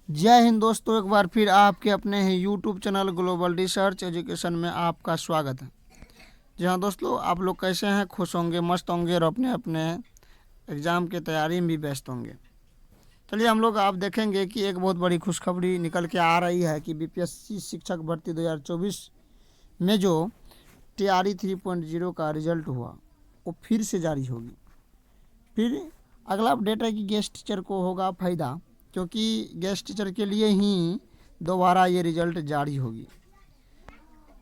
जय हिंद दोस्तों, एक बार फिर आपके अपने ही YouTube channel global research education में आपका स्वागत है। जी हाँ दोस्तों, आप लोग कैसे हैं? खुश होंगे, मस्त होंगे और अपने अपने एग्ज़ाम की तैयारी में भी व्यस्त होंगे। चलिए हम लोग आप देखेंगे कि एक बहुत बड़ी खुशखबरी निकल के आ रही है कि बीपीएससी शिक्षक भर्ती 2024 में जो टीआरई 3.0 का रिजल्ट हुआ वो फिर से जारी होगी। फिर अगला अपडेट है कि गेस्ट टीचर को होगा फ़ायदा, क्योंकि गेस्ट टीचर के लिए ही दोबारा ये रिज़ल्ट जारी होगी।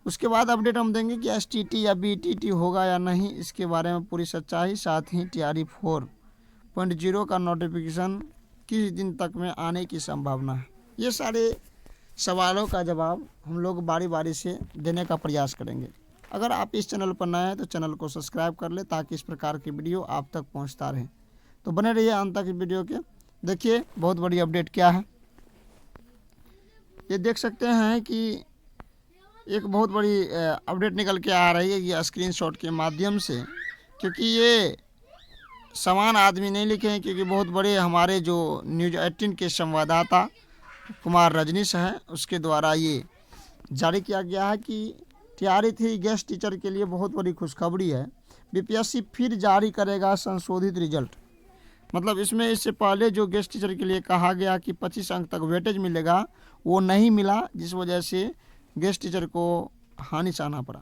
उसके बाद अपडेट हम देंगे कि एसटीटी या बीटीटी होगा या नहीं, इसके बारे में पूरी सच्चाई। साथ ही टीआरई 4.0 का नोटिफिकेशन किस दिन तक में आने की संभावना है, ये सारे सवालों का जवाब हम लोग बारी बारी से देने का प्रयास करेंगे। अगर आप इस चैनल पर नए हैं तो चैनल को सब्सक्राइब कर ले ताकि इस प्रकार की वीडियो आप तक पहुंचता रहे। तो बने रहिए अंत तक वीडियो के। देखिए बहुत बड़ी अपडेट क्या है, ये देख सकते हैं कि एक बहुत बड़ी अपडेट निकल के आ रही है ये स्क्रीनशॉट के माध्यम से, क्योंकि ये समान आदमी नहीं लिखे हैं, क्योंकि बहुत बड़े हमारे जो न्यूज़ 18 के संवाददाता कुमार रजनीश हैं उसके द्वारा ये जारी किया गया है कि टीआरई 3 गेस्ट टीचर के लिए बहुत बड़ी खुशखबरी है। बीपीएससी फिर जारी करेगा संशोधित रिजल्ट। मतलब इसमें इससे पहले जो गेस्ट टीचर के लिए कहा गया कि 25 अंक तक वेटेज मिलेगा, वो नहीं मिला, जिस वजह से गेस्ट टीचर को हानि सहना पड़ा।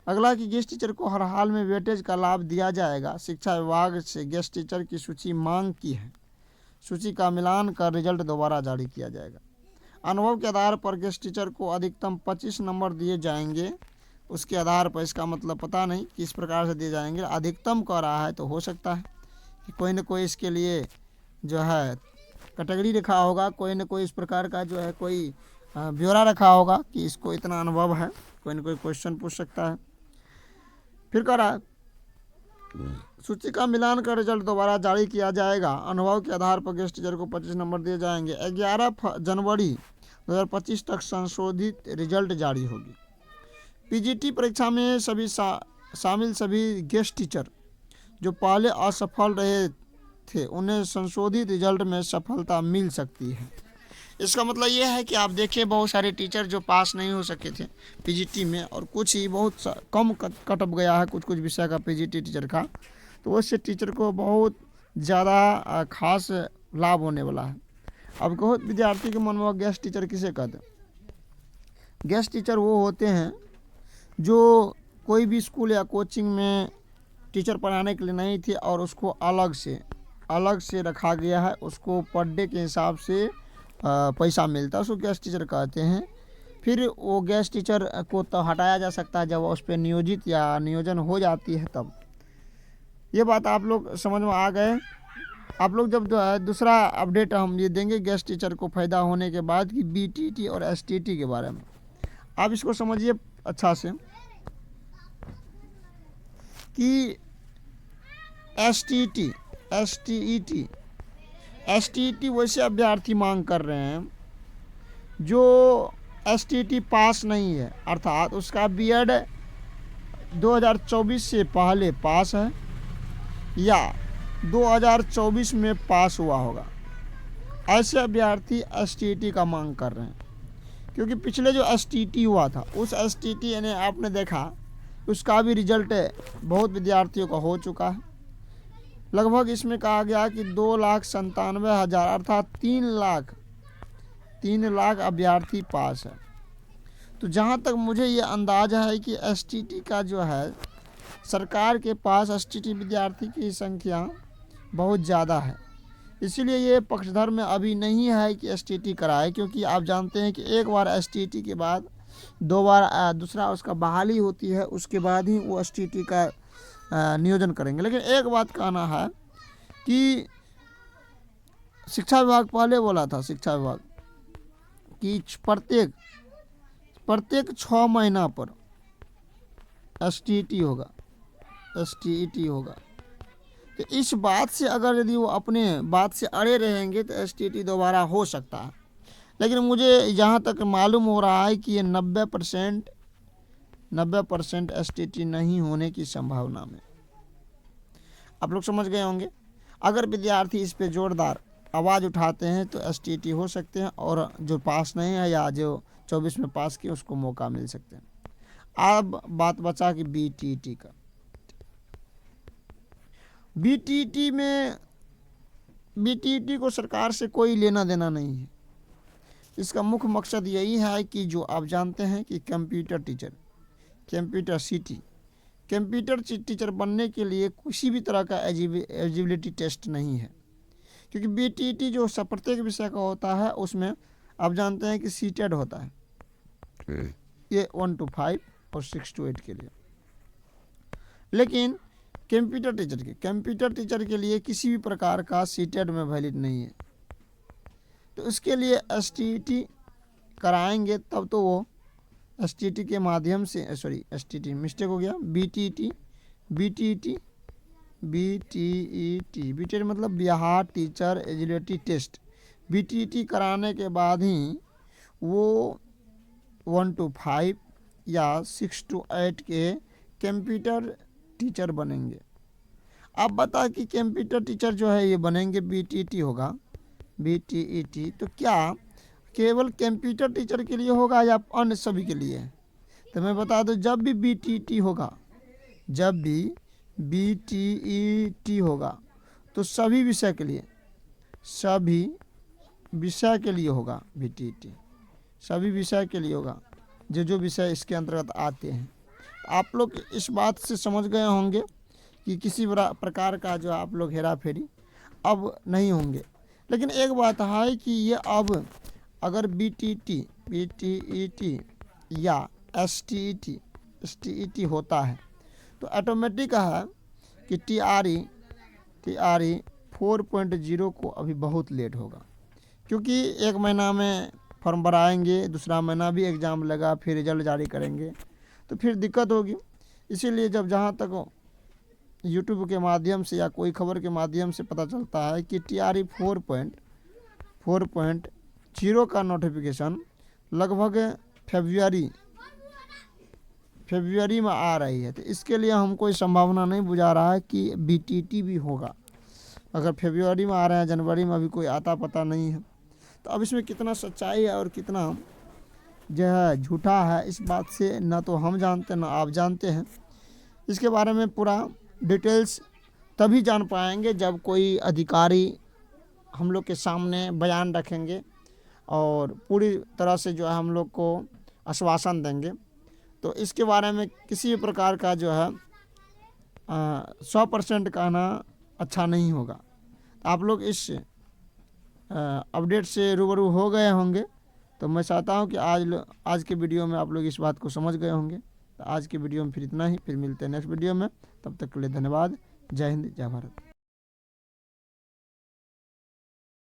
अगला कि गेस्ट टीचर को हर हाल में वेटेज का लाभ दिया जाएगा। शिक्षा विभाग से गेस्ट टीचर की सूची मांग की है। सूची का मिलान कर रिजल्ट दोबारा जारी किया जाएगा। अनुभव के आधार पर गेस्ट टीचर को अधिकतम 25 नंबर दिए जाएंगे। उसके आधार पर इसका मतलब पता नहीं किस प्रकार से दिए जाएंगे। अधिकतम कह रहा है तो हो सकता है कि कोई न कोई इसके लिए जो है कैटेगरी रखा होगा, कोई न कोई इस प्रकार का जो है कोई ब्यौरा रखा होगा कि इसको इतना अनुभव है, कोई न कोई क्वेश्चन पूछ सकता है। फिर कह रहा है सूची का मिलान कर रिजल्ट दोबारा जारी किया जाएगा। अनुभव के आधार पर गेस्ट टीचर को 25 नंबर दिए जाएंगे। 11 जनवरी 2025 तक संशोधित रिजल्ट जारी होगी। पीजीटी परीक्षा में शामिल सभी गेस्ट टीचर जो पहले असफल रहे थे उन्हें संशोधित रिजल्ट में सफलता मिल सकती है। इसका मतलब ये है कि आप देखिए बहुत सारे टीचर जो पास नहीं हो सके थे पीजीटी में, और कुछ ही बहुत कम कट ऑफ गया है कुछ विषय का पीजीटी टीचर का, तो उससे टीचर को बहुत ज़्यादा खास लाभ होने वाला है। अब बहुत विद्यार्थी के मन में गेस्ट टीचर किसे कहते हैं? गेस्ट टीचर वो होते हैं जो कोई भी स्कूल या कोचिंग में टीचर पढ़ाने के लिए नहीं थे और उसको अलग से रखा गया है, उसको पर डे के हिसाब से पैसा मिलता है, उसको गेस्ट टीचर कहते हैं। फिर वो गेस्ट टीचर को तो हटाया जा सकता है जब उस पर नियोजित या नियोजन हो जाती है तब। ये बात आप लोग समझ में आ गए। आप लोग जब दूसरा अपडेट हम ये देंगे गेस्ट टीचर को फ़ायदा होने के बाद कि बीटीटी और एसटीटी के बारे में। आप इसको समझिए अच्छा से कि एसटीटी वैसे अभ्यर्थी मांग कर रहे हैं जो एसटीटी पास नहीं है, अर्थात उसका बीएड 2024 से पहले पास है या 2024 में पास हुआ होगा। ऐसे अभ्यर्थी एसटीटी का मांग कर रहे हैं, क्योंकि पिछले जो एसटीटी हुआ था उस एसटीटी ने आपने देखा उसका भी रिजल्ट बहुत विद्यार्थियों का हो चुका है। लगभग इसमें कहा गया कि 2,97,000 अर्थात 3 लाख अभ्यर्थी पास है। तो जहाँ तक मुझे ये अंदाज़ा है कि एसटीटी का जो है सरकार के पास एसटीटी विद्यार्थी की संख्या बहुत ज़्यादा है, इसीलिए ये पक्षधर में अभी नहीं है कि एसटीटी कराए, क्योंकि आप जानते हैं कि एक बार एसटीटी के बाद 2 बार दूसरा उसका बहाली होती है, उसके बाद ही वो एसटीटी का नियोजन करेंगे। लेकिन एक बात कहना है कि शिक्षा विभाग पहले बोला था, शिक्षा विभाग कि प्रत्येक 6 महीना पर एसटीटी होगा। तो इस बात से अगर यदि वो अपने बात से अड़े रहेंगे तो एसटीटी दोबारा हो सकता है। लेकिन मुझे जहाँ तक मालूम हो रहा है कि ये 90% एसटीटी नहीं होने की संभावना में। आप लोग समझ गए होंगे। अगर विद्यार्थी इस पे जोरदार आवाज़ उठाते हैं तो STET हो सकते हैं, और जो पास नहीं है या जो 24 में पास किए उसको मौका मिल सकते हैं। अब बात बचा कि BTET का। BTET को सरकार से कोई लेना देना नहीं है। इसका मुख्य मकसद यही है कि जो आप जानते हैं कि computer teacher, computer CT, computer teacher बनने के लिए किसी भी तरह का एलिजिबिलिटी टेस्ट नहीं है, क्योंकि BTET जो प्रत्येक विषय का होता है उसमें आप जानते हैं कि सीटेड होता है, ये 1 to 5 और 6 to 8 के लिए। लेकिन कंप्यूटर टीचर के लिए किसी भी प्रकार का सीटेड में वैलिड नहीं है, तो उसके लिए STET कराएंगे तब तो वो STET के माध्यम से, STET मिस्टेक हो गया, BTET मतलब Bihar teacher eligibility test. BTET कराने के बाद ही वो 1 to 5 या 6 to 8 के कंप्यूटर टीचर बनेंगे। अब बता कि कंप्यूटर टीचर जो है ये बनेंगे, BTET होगा, BTET तो क्या केवल कंप्यूटर टीचर के लिए होगा या अन्य सभी के लिए? तो मैं बता दूं, जब भी BTET होगा तो सभी विषय के लिए होगा। BTET सभी विषय के लिए होगा, जो विषय इसके अंतर्गत आते हैं। आप लोग इस बात से समझ गए होंगे कि किसी प्रकार का जो आप लोग हेरा फेरी अब नहीं होंगे। लेकिन एक बात है कि ये अब अगर BTET या STET होता है तो ऑटोमेटिक है कि TRE 4.0 को अभी बहुत लेट होगा, क्योंकि 1 महीना में फॉर्म भराएंगे, दूसरा महीना भी एग्ज़ाम लगा, फिर रिजल्ट जारी करेंगे तो फिर दिक्कत होगी। इसीलिए जहाँ तक यूट्यूब के माध्यम से या कोई खबर के माध्यम से पता चलता है कि TRE 4.0 का नोटिफिकेशन लगभग फरवरी में आ रही है, तो इसके लिए हम कोई संभावना नहीं बुझा रहा है कि BTET भी होगा। अगर फरवरी में आ रहे हैं, जनवरी में अभी कोई आता पता नहीं है। तो अब इसमें कितना सच्चाई है और कितना जो है झूठा है, इस बात से ना तो हम जानते ना आप जानते हैं। इसके बारे में पूरा डिटेल्स तभी जान पाएंगे जब कोई अधिकारी हम लोग के सामने बयान रखेंगे और पूरी तरह से जो है हम लोग को आश्वासन देंगे। तो इसके बारे में किसी भी प्रकार का जो है 100% कहना अच्छा नहीं होगा। आप लोग इस अपडेट से रूबरू हो गए होंगे, तो मैं चाहता हूं कि आज के वीडियो में आप लोग इस बात को समझ गए होंगे। तो आज के वीडियो में फिर इतना ही, फिर मिलते हैं नेक्स्ट वीडियो में। तब तक के लिए धन्यवाद। जय हिंद, जय भारत।